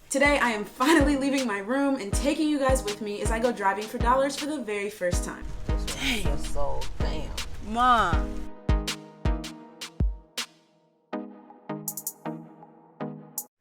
Today I am finally leaving my room and taking you guys with me as I go driving for dollars for the very first time. Dang. So, damn. Mom.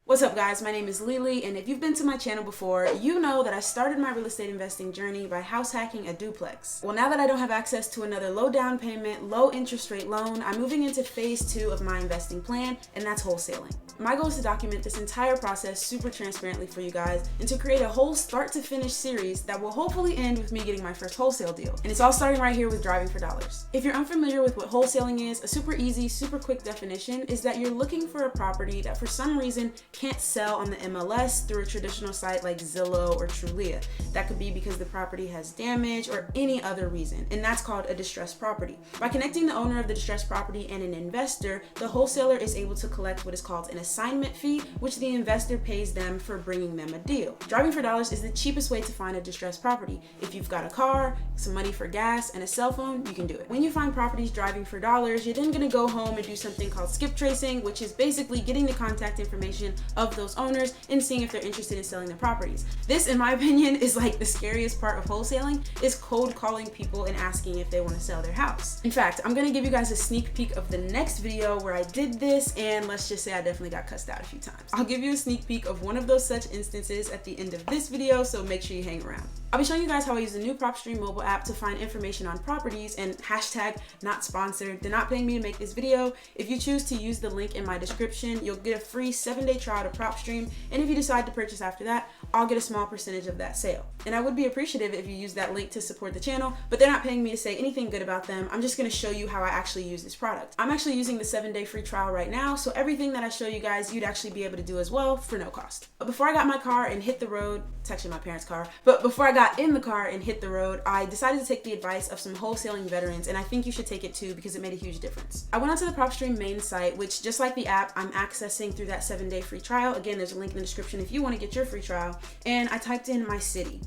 What's up guys, my name is Lili, and if you've been to my channel before, you know that I started my real estate investing journey by house hacking a duplex. Well, now that I don't have access to another low down payment, low interest rate loan, I'm moving into phase 2 of my investing plan, and that's wholesaling. My goal is to document this entire process super transparently for you guys and to create a whole start to finish series that will hopefully end with me getting my first wholesale deal. And it's all starting right here with driving for dollars. If you're unfamiliar with what wholesaling is, a super easy, super quick definition is that you're looking for a property that for some reason can't sell on the MLS through a traditional site like Zillow or Trulia. That could be because the property has damage or any other reason, and that's called a distressed property. By connecting the owner of the distressed property and an investor, the wholesaler is able to collect what is called an assignment fee, which the investor pays them for bringing them a deal. Driving for dollars is the cheapest way to find a distressed property. If you've got a car, some money for gas, and a cell phone, you can do it. When you find properties driving for dollars, you're then gonna go home and do something called skip tracing, which is basically getting the contact information of those owners and seeing if they're interested in selling their properties. This, in my opinion, is like the scariest part of wholesaling, is cold calling people and asking if they want to sell their house. In fact, I'm gonna give you guys a sneak peek of the next video where I did this, and let's just say I definitely got cussed out a few times. I'll give you a sneak peek of one of those such instances at the end of this video, so make sure you hang around. I'll be showing you guys how I use the new PropStream mobile app to find information on properties, and hashtag not sponsored. They're not paying me to make this video. If you choose to use the link in my description, you'll get a free 7-day trial to PropStream, and if you decide to purchase after that, I'll get a small percentage of that sale. And I would be appreciative if you use that link to support the channel, but they're not paying me to say anything good about them. I'm just gonna show you how I actually use this product. I'm actually using the 7-day free trial right now, so everything that I show you guys, you'd actually be able to do as well for no cost. But before I got my car and hit the road, it's actually my parents' car, but before I got in the car and hit the road, I decided to take the advice of some wholesaling veterans, and I think you should take it too because it made a huge difference. I went onto the PropStream main site, which just like the app, I'm accessing through that 7-day free trial. Again, there's a link in the description if you want to get your free trial, and I typed in my city.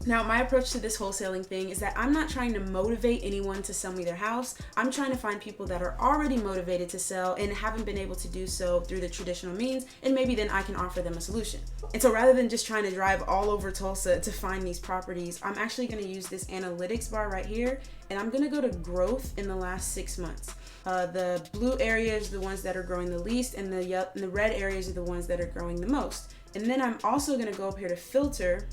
Now, my approach to this wholesaling thing is that I'm not trying to motivate anyone to sell me their house. I'm trying to find people that are already motivated to sell and haven't been able to do so through the traditional means, and maybe then I can offer them a solution. And so rather than just trying to drive all over Tulsa to find these properties, I'm actually going to use this analytics bar right here, and I'm going to go to growth in the last 6 months. The blue areas are the ones that are growing the least, and the red areas are the ones that are growing the most. And then I'm also going to go up here to filter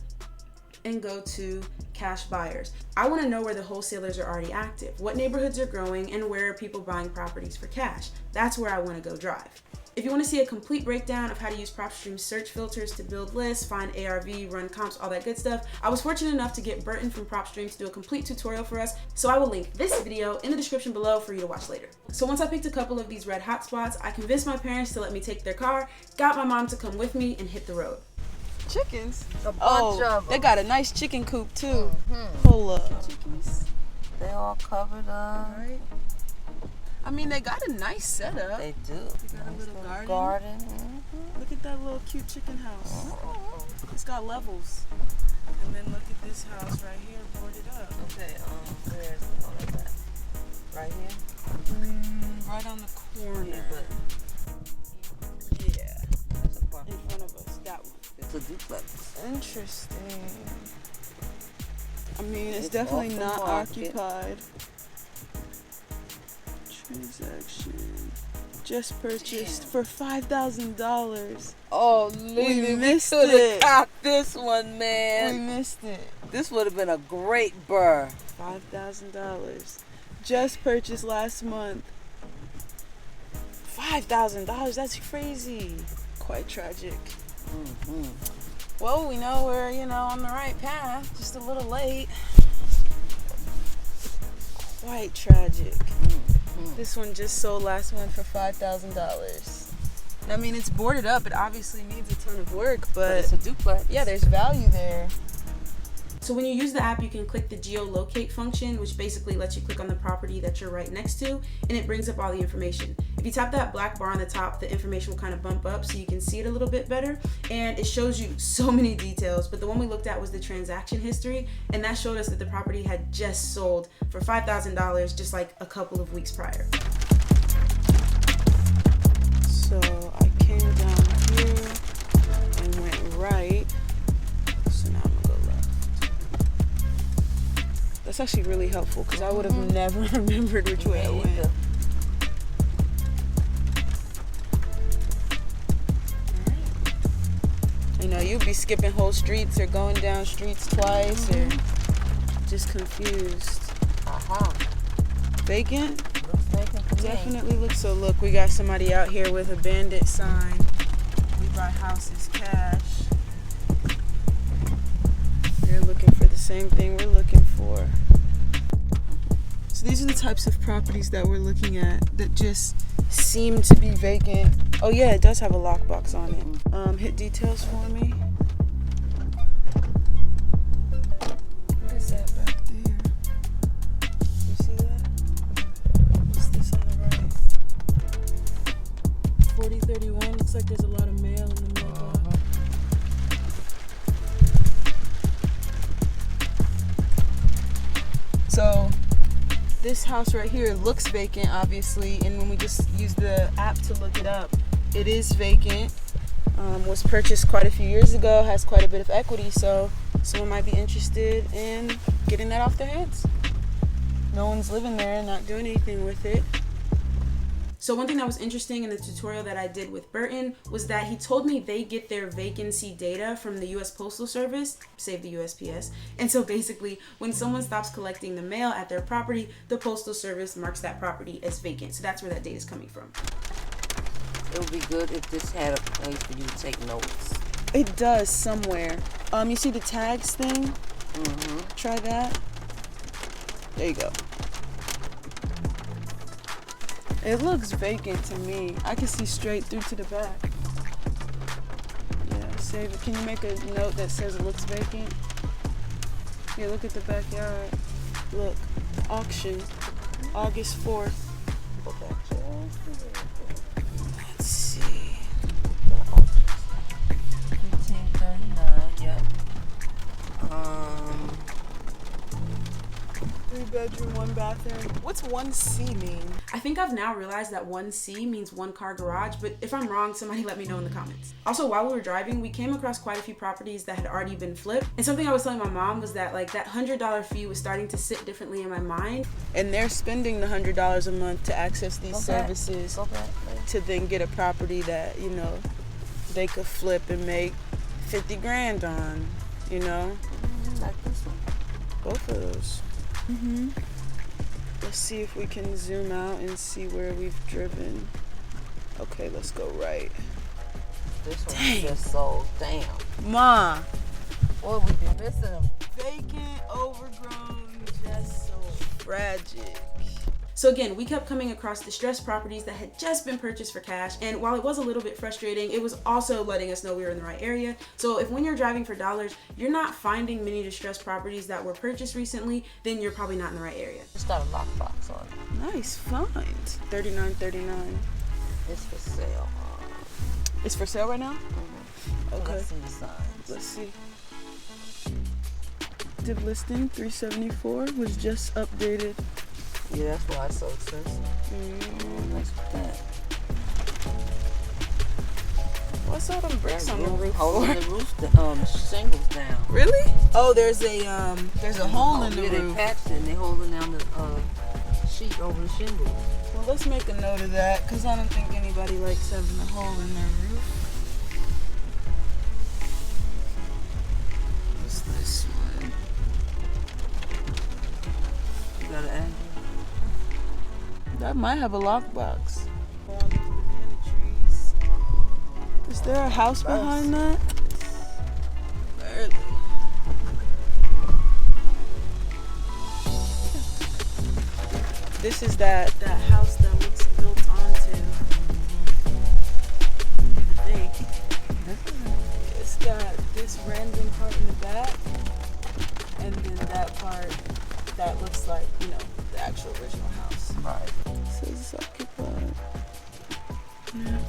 and go to cash buyers. I want to know where the wholesalers are already active, what neighborhoods are growing, and where are people buying properties for cash. That's where I want to go drive. If you want to see a complete breakdown of how to use PropStream search filters to build lists, find ARV, run comps, all that good stuff, I was fortunate enough to get Burton from PropStream to do a complete tutorial for us, so I will link this video in the description below for you to watch later. So once I picked a couple of these red hotspots, I convinced my parents to let me take their car, got my mom to come with me, and hit the road. Chickens? A bunch of them. They got a nice chicken coop too. Hold up. Chickens. They all covered up. Right. I mean, they got a nice setup. They do. They got nice a little garden. Look at that little cute chicken house. It's got levels. And then look at this house right here, boarded up. Okay, where's the one of that? Right here? Right on the corner. Yeah. That's a park. In front of us, that one. It's a duplex. Interesting. I mean, it's It's definitely off the not market. occupied. Transaction just purchased for $5,000. Oh, Lili, we missed could it. have got this one, man. We missed it. This would have been a great burr. $5,000 just purchased last month. $5,000, that's crazy. Quite tragic. Well, we know we're, on the right path, just a little late. Quite tragic. This one just sold last month for $5,000. I mean, it's boarded up. It obviously needs a ton of work, but it's a duplex. yeah, there's value there. So when you use the app, you can click the geolocate function, which basically lets you click on the property that you're right next to, and it brings up all the information. If you tap that black bar on the top, the information will kind of bump up so you can see it a little bit better, and it shows you so many details, but the one we looked at was the transaction history, and that showed us that the property had just sold for $5,000 just like a couple of weeks prior. So I came down here and went right That's actually really helpful because I would have never remembered which way I went. Either. You know, you'd be skipping whole streets or going down streets twice or just confused. Vacant? Looks vacant to me. Definitely looks so. Look, we got somebody out here with a bandit sign. We buy houses cash. They're looking for the same thing we're looking for. So these are the types of properties that we're looking at that just seem to be vacant. Oh yeah, it does have a lockbox on it. Hit details for me. What is that back there? You see that? What's this on the right? 4031. Looks like there's a lot of mail in the mailbox. So this house right here looks vacant, obviously, and when we just use the app to look it up, it is vacant. Was purchased quite a few years ago, has quite a bit of equity, so someone might be interested in getting that off their hands. No one's living there and not doing anything with it. So one thing that was interesting in the tutorial that I did with Burton was that he told me they get their vacancy data from the US Postal Service, save the USPS. And so basically, when someone stops collecting the mail at their property, the Postal Service marks that property as vacant. So that's where that data is coming from. It would be good if this had a place for you to take notes. It does somewhere. You see the tags thing? Try that. There you go. It looks vacant to me. I can see straight through to the back. Yeah, save it. Can you make a note that says it looks vacant? Yeah, look at the backyard. Look, auction, August 4th. Let's see. 1539, yep. 3-bedroom, 1 bathroom. What's 1C mean? I think I've now realized that 1C means 1 car garage, but if I'm wrong, somebody let me know in the comments. Also, while we were driving, we came across quite a few properties that had already been flipped. And something I was telling my mom was that like that $100 fee was starting to sit differently in my mind. And they're spending the $100 a month to access these services to then get a property that, you know, they could flip and make 50 grand on, you know? Like this one. Both of those. Let's see if we can zoom out and see where we've driven. Okay, let's go right. This one just sold. Damn. Ma. What we been missing them? Vacant, overgrown, just so tragic. So again, we kept coming across distressed properties that had just been purchased for cash, and while it was a little bit frustrating, it was also letting us know we were in the right area. So if when you're driving for dollars, you're not finding many distressed properties that were purchased recently, then you're probably not in the right area. Just got a lockbox on it. Nice find. $39.39. It's for sale. It's for sale right now? Okay. Let's see the signs. Let's see. Active listing 374 was just updated. Yeah, that's why it's so expensive. Nice with that. What's all them bricks on the roof? Holding the roof, shingles down. Really? Oh, there's a hole in the They roof. patched it and they holding down the sheet over the shingles. Well, let's make a note of that because I don't think anybody likes having a hole in their roof. What's this one? You gotta add. That might have a lockbox. Banana trees. Is there a house behind that? Barely. This is that house that looks built onto. I think. It's got this random part in the back, and then that part that looks like, you know, the actual original house. Right. Says it's occupied. Yeah.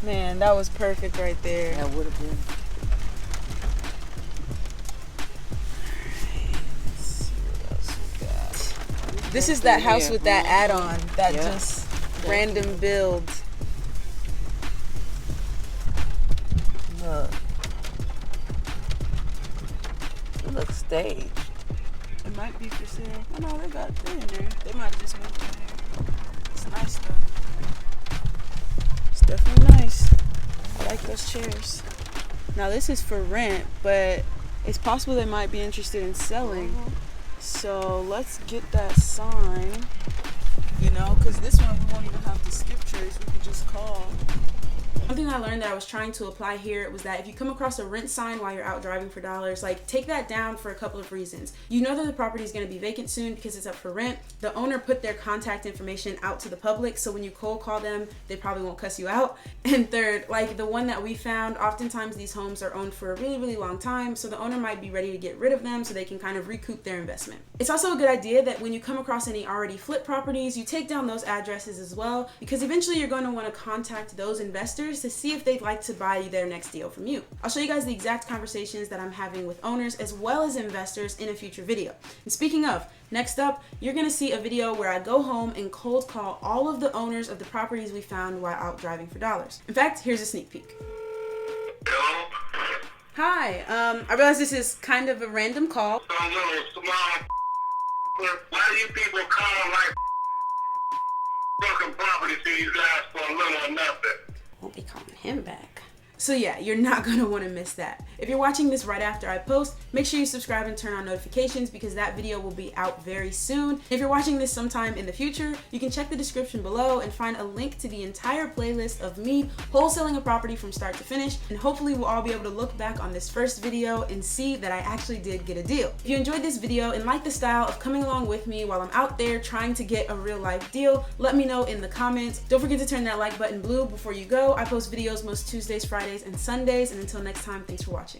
Man, that was perfect right there. That would have been. This is that house with that add-on that Yeah. just random builds. Look. It looks staged. It might be for sale. Oh no, they got it in there. They might have just moved in there. It's nice though. It's definitely nice. I like those chairs. Now this is for rent, but it's possible they might be interested in selling. So let's get that sign. You know, because this one we won't even have to skip trace. We could just call. One thing I learned that I was trying to apply here was that if you come across a rent sign while you're out driving for dollars, like take that down for a couple of reasons. You know that the property is going to be vacant soon because it's up for rent. The owner put their contact information out to the public, so when you cold call them, they probably won't cuss you out. And third, like the one that we found, oftentimes these homes are owned for a really, really long time, so the owner might be ready to get rid of them so they can kind of recoup their investment. It's also a good idea that when you come across any already flipped properties, you take down those addresses as well, because eventually you're going to want to contact those investors to see if they'd like to buy their next deal from you. I'll show you guys the exact conversations that I'm having with owners as well as investors in a future video. And speaking of, next up, you're gonna see a video where I go home and cold call all of the owners of the properties we found while out driving for dollars. In fact, here's a sneak peek. Hello? Hi, I realize this is kind of a random call. Some little small why do you people call like fucking property to these guys for a little or nothing? Won't be calling him back. So yeah, you're not gonna wanna miss that. If you're watching this right after I post, make sure you subscribe and turn on notifications because that video will be out very soon. If you're watching this sometime in the future, you can check the description below and find a link to the entire playlist of me wholesaling a property from start to finish, and hopefully we'll all be able to look back on this first video and see that I actually did get a deal. If you enjoyed this video and like the style of coming along with me while I'm out there trying to get a real life deal, let me know in the comments. Don't forget to turn that like button blue before you go. I post videos most Tuesdays, Fridays, and Sundays, and until next time, thanks for watching.